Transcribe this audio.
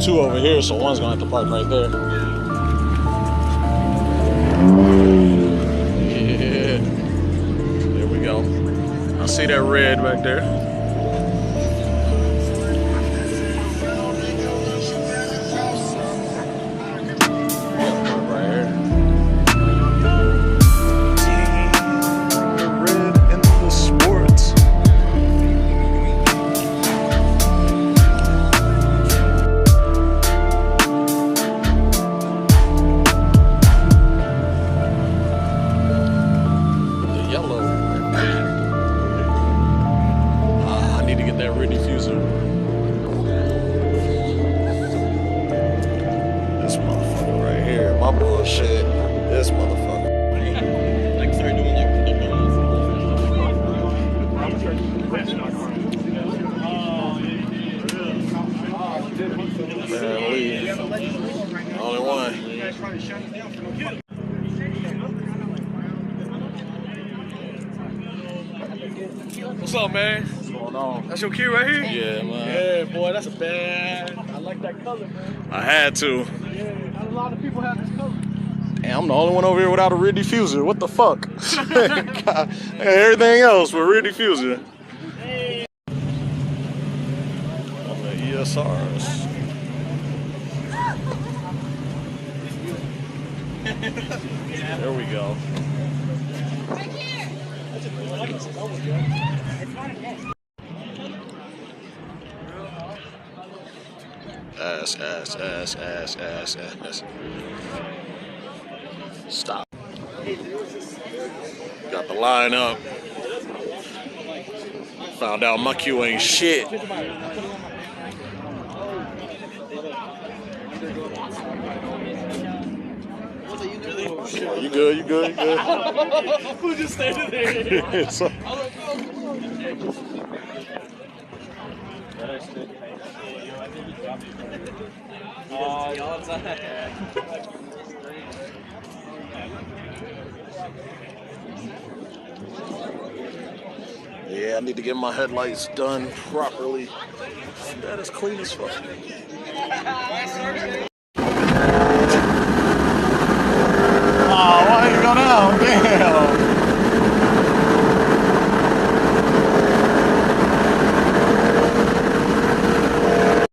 Two over here, so one's gonna have to park right there. Yeah, there we go. I see that red back there. Bullshit. This motherfucker. Like start doing like Man, leave. Only one. What's up, man? what's going on? That's your kid right here? Yeah, man. Yeah, boy, that's a bad. I like that color, man. I had to. Yeah, not a lot of people have this color. Damn, I'm the only one over here without a rear diffuser. What the fuck? God, everything else with rear diffuser. On the ESRs. There we go. Ass. Stop. Got the line up. Found out my Q ain't shit. You good? Who just standing there? So, yeah, I need to get my headlights done properly. That is clean as fuck.